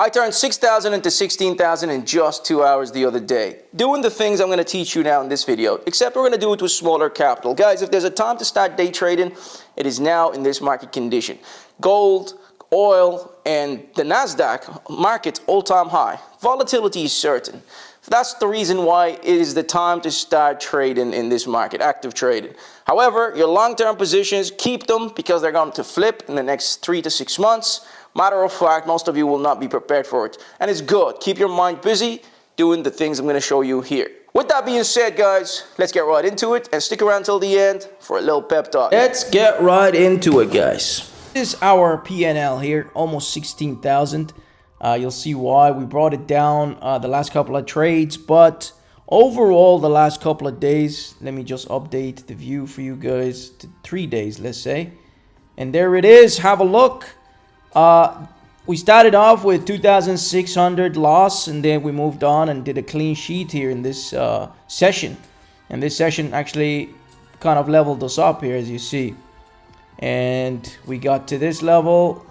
I turned 6,000 into 16,000 in just 2 hours the other day, doing the things I'm going to teach you now in this video, except we're going to do it with smaller capital. Guys, if there's a time to start day trading, it is now in this market condition. Gold, oil, and the NASDAQ market's all-time high. Volatility is certain. That's the reason why it is the time to start trading in this market, active trading. However, your long-term positions, keep them because they're going to flip in the next 3 to 6 months. Matter of fact, most of you will not be prepared for it. And it's good. Keep your mind busy doing the things I'm going to show you here. With that being said, guys, let's get right into it and stick around till the end for a little pep talk. Let's get right into it, guys. This is our PNL here, almost 16,000. You'll see why we brought it down the last couple of trades, but overall the last couple of days, let me just update the view for you guys to 3 days, let's say. And there it is. Have a look. We started off with 2,600 loss, and then we moved on and did a clean sheet here in this session. And this session actually kind of leveled us up here, as you see. And we got to this level,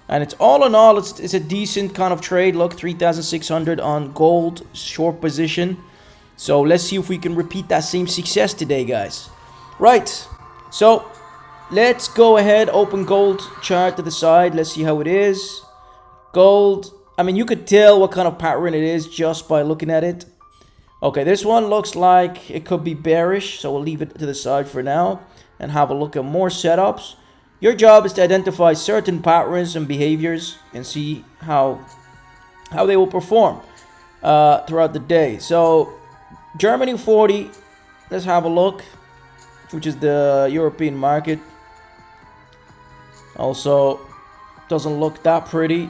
and it's all in all, it's a decent kind of trade. Look, 3,600 on gold, short position. So let's see if we can repeat that same success today, guys. Right, so let's go ahead, open gold chart to the side. Let's see how it is. Gold, I mean, you could tell what kind of pattern it is just by looking at it. Okay, this one looks like it could be bearish, so we'll leave it to the side for now and have a look at more setups. Your job is to identify certain patterns and behaviors and see how they will perform throughout the day. So Germany 40, let's have a look, which is the European market. Also doesn't look that pretty.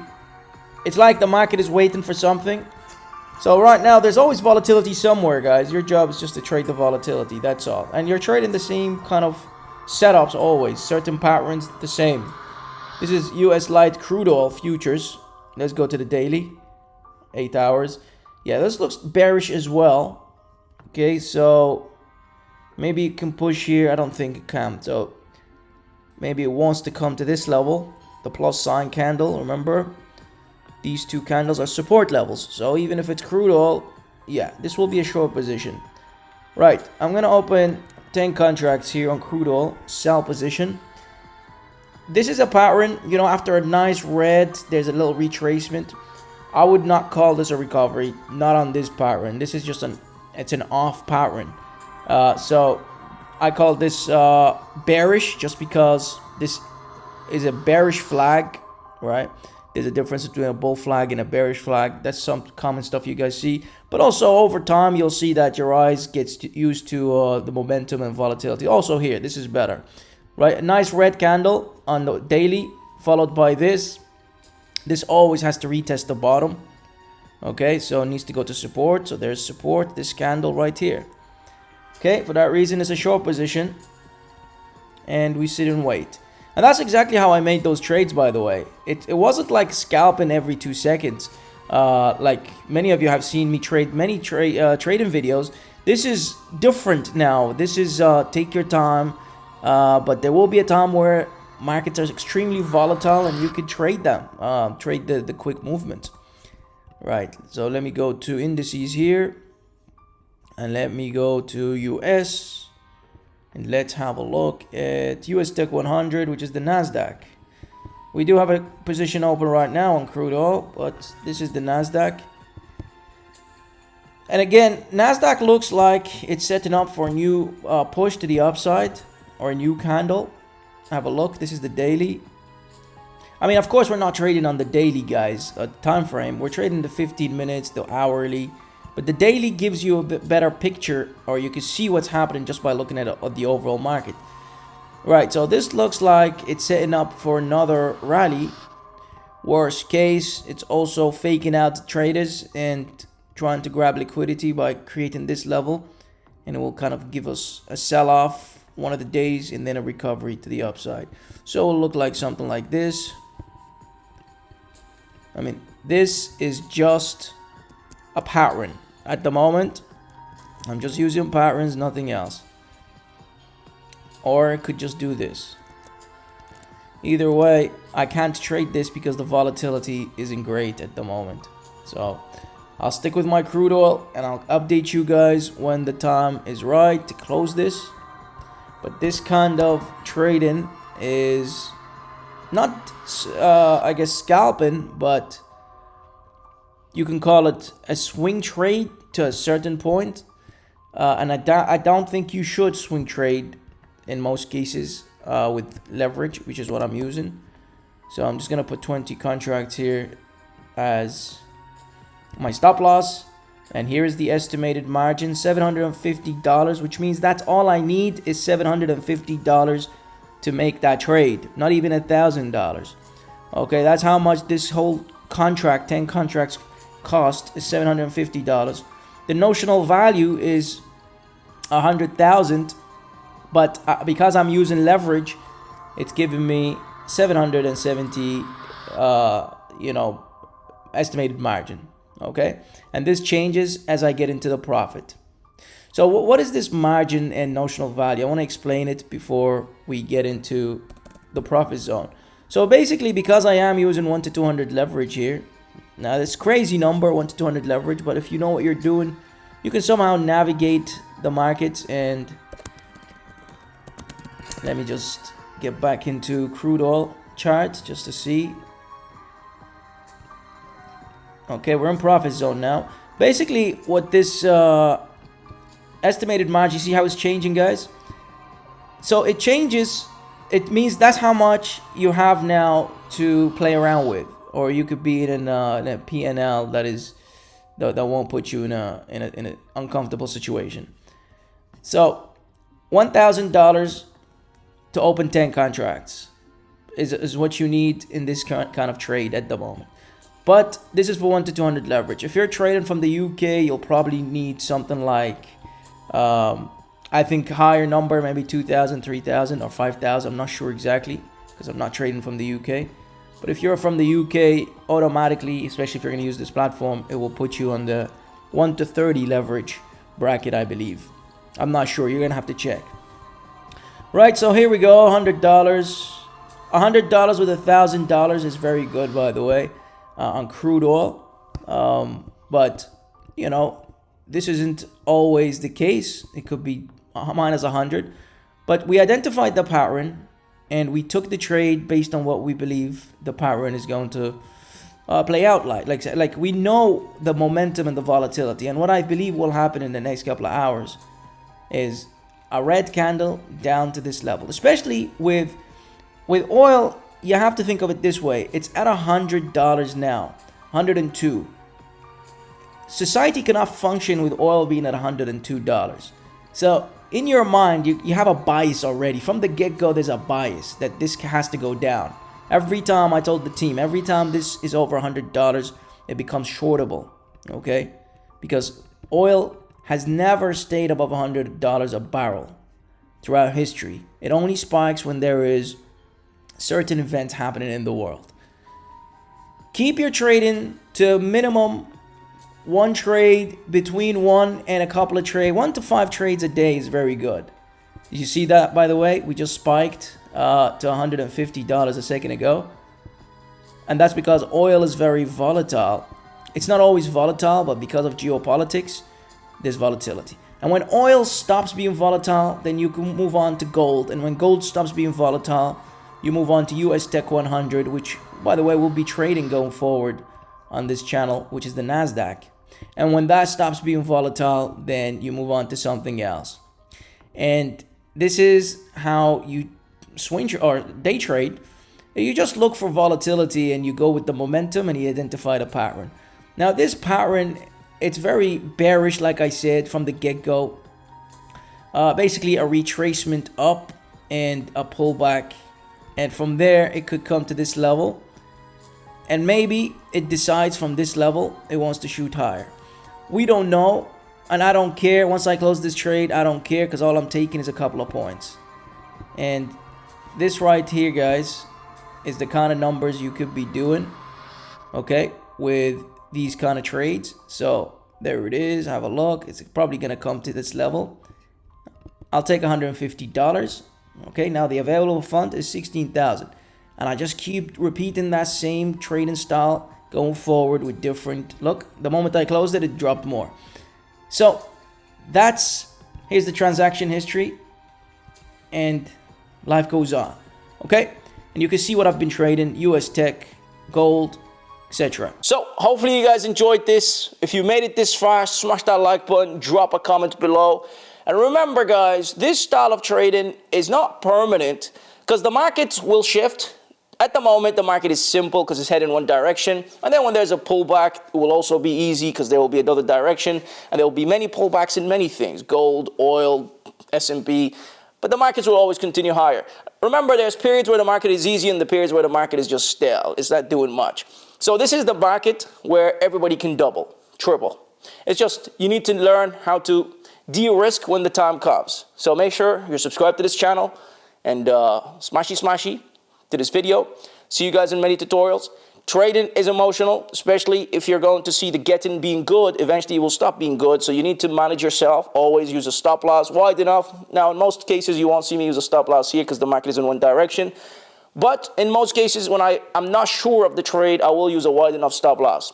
It's like the market is waiting for something. So right now there's always volatility somewhere, guys. Your job is just to trade the volatility, that's all. And you're trading the same kind of setups always, certain patterns the same. This is US light crude oil futures. Let's go to the daily, 8 hours. Yeah, this looks bearish as well. Okay, so maybe it can push here. I don't think it can. So maybe it wants to come to this level, the plus sign candle. Remember, these two candles are support levels. So even if it's crude oil, yeah, this will be a short position. Right, I'm gonna open 10 contracts here on crude oil, sell position. This is a pattern, you know, after a nice red, there's a little retracement. I would not call this a recovery, not on this pattern. This is just it's an off pattern. So I call this bearish just because this is a bearish flag, right? There's a difference between a bull flag and a bearish flag. That's some common stuff you guys see. But also over time, you'll see that your eyes gets used to the momentum and volatility. Also here, this is better, right? A nice red candle on the daily, followed by this. This always has to retest the bottom. Okay, so it needs to go to support. So there's support, this candle right here. Okay, for that reason, it's a short position. And we sit and wait. And that's exactly how I made those trades, by the way. It wasn't like scalping every 2 seconds. Like many of you have seen me trade many trading videos. This is different now. This is take your time. But there will be a time where markets are extremely volatile and you can trade them. Trade the quick movement. Right, so let me go to indices here. And let me go to US. And let's have a look at US Tech 100, which is the NASDAQ. We do have a position open right now on crude oil, but this is the NASDAQ. And again, NASDAQ looks like it's setting up for a new push to the upside or a new candle. Have a look. This is the daily. I mean, of course, we're not trading on the daily, guys, time frame. We're trading the 15 minutes, the hourly. But the daily gives you a bit better picture, or you can see what's happening just by looking at the overall market. Right, so this looks like it's setting up for another rally. Worst case, it's also faking out traders and trying to grab liquidity by creating this level. And it will kind of give us a sell-off one of the days and then a recovery to the upside. So it will look like something like this. I mean, this is just a pattern. At the moment, I'm just using patterns, nothing else. Or I could just do this. Either way, I can't trade this because the volatility isn't great at the moment. So I'll stick with my crude oil and I'll update you guys when the time is right to close this. But this kind of trading is not, I guess, scalping, but you can call it a swing trade to a certain point. And I don't think you should swing trade in most cases with leverage, which is what I'm using. So I'm just going to put 20 contracts here as my stop loss. And here is the estimated margin, $750, which means that's all I need is $750 to make that trade. Not even $1,000. Okay, that's how much this whole contract, 10 contracts cost, is $750. The notional value is 100,000, but because I'm using leverage, it's giving me 770 estimated margin. Okay, and this changes as I get into the profit. So what is this margin and notional value? I want to explain it before we get into the profit zone. So basically, because I am using 1 to 200 leverage here, now this crazy number, 1 to 200 leverage, but if you know what you're doing, you can somehow navigate the markets. And let me just get back into crude oil charts just to see. Okay, we're in profit zone now. Basically, what this estimated margin, you see how it's changing, guys? So it changes. It means that's how much you have now to play around with, or you could be in a P&L that won't put you in an uncomfortable situation. So $1,000 to open 10 contracts is what you need in this kind of trade at the moment. But this is for 1 to 200 leverage. If you're trading from the UK, you'll probably need something like, I think higher number, maybe 2,000, 3,000 or 5,000. I'm not sure exactly because I'm not trading from the UK. But if you're from the UK, automatically, especially if you're going to use this platform, it will put you on the 1 to 30 leverage bracket, I believe. I'm not sure. You're going to have to check. Right, so here we go, $100. $100 with $1,000 is very good, by the way. On crude oil, but you know, this isn't always the case. It could be minus 100, but we identified the pattern and we took the trade based on what we believe the pattern is going to play out like we know the momentum and the volatility, and what I believe will happen in the next couple of hours is a red candle down to this level, especially with oil. You have to think of it this way. It's at $100 now, 102. Society cannot function with oil being at $102. So in your mind, you have a bias already. From the get-go, there's a bias that this has to go down. Every time I told the team, every time this is over $100, it becomes shortable, okay? Because oil has never stayed above $100 a barrel throughout history. It only spikes when there is certain events happening in the world. Keep your trading to minimum one trade, between one and a couple of trades. 1 to 5 trades a day is very good. Did you see that, by the way? We just spiked to $150 a second ago. And that's because oil is very volatile. It's not always volatile, but because of geopolitics, there's volatility. And when oil stops being volatile, then you can move on to gold. And when gold stops being volatile, you move on to US Tech 100, which, by the way, we'll be trading going forward on this channel, which is the NASDAQ. And when that stops being volatile, then you move on to something else. And this is how you swing or day trade. You just look for volatility and you go with the momentum and you identify the pattern. Now, this pattern, it's very bearish, like I said, from the get-go. Basically, a retracement up and a pullback. And from there, it could come to this level. And maybe it decides from this level, it wants to shoot higher. We don't know. And I don't care. Once I close this trade, I don't care because all I'm taking is a couple of points. And this right here, guys, is the kind of numbers you could be doing, okay, with these kind of trades. So there it is. Have a look. It's probably going to come to this level. I'll take $150. Okay, now the available fund is $16,000. And I just keep repeating that same trading style going forward with different, look, the moment I closed it, it dropped more. So here's the transaction history, and life goes on, okay? And you can see what I've been trading, US tech, gold, etc. So hopefully you guys enjoyed this. If you made it this far, smash that like button, drop a comment below. And remember guys, this style of trading is not permanent because the markets will shift. At the moment, the market is simple because it's heading one direction. And then when there's a pullback, it will also be easy because there will be another direction. And there will be many pullbacks in many things, gold, oil, S&P. But the markets will always continue higher. Remember, there's periods where the market is easy and the periods where the market is just stale. It's not doing much. So this is the market where everybody can double, triple. It's just you need to learn how to de-risk when the time comes. So make sure you're subscribed to this channel and smashy to this video. See you guys in many tutorials. Trading is emotional, especially if you're going to see the getting being good. Eventually, it will stop being good. So you need to manage yourself. Always use a stop loss wide enough. Now, in most cases, you won't see me use a stop loss here because the market is in one direction. But in most cases, when I'm not sure of the trade, I will use a wide enough stop loss.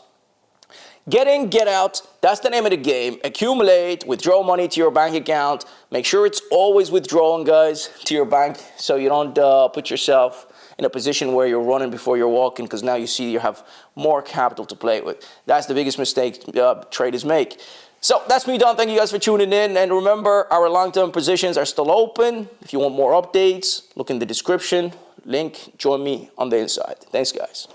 Get in, get out. That's the name of the game. Accumulate, withdraw money to your bank account. Make sure it's always withdrawing, guys, to your bank so you don't put yourself in a position where you're running before you're walking because now you see you have more capital to play with. That's the biggest mistake traders make. So that's me done. Thank you guys for tuning in. And remember, our long-term positions are still open. If you want more updates, look in the description. Link, join me on the inside. Thanks, guys.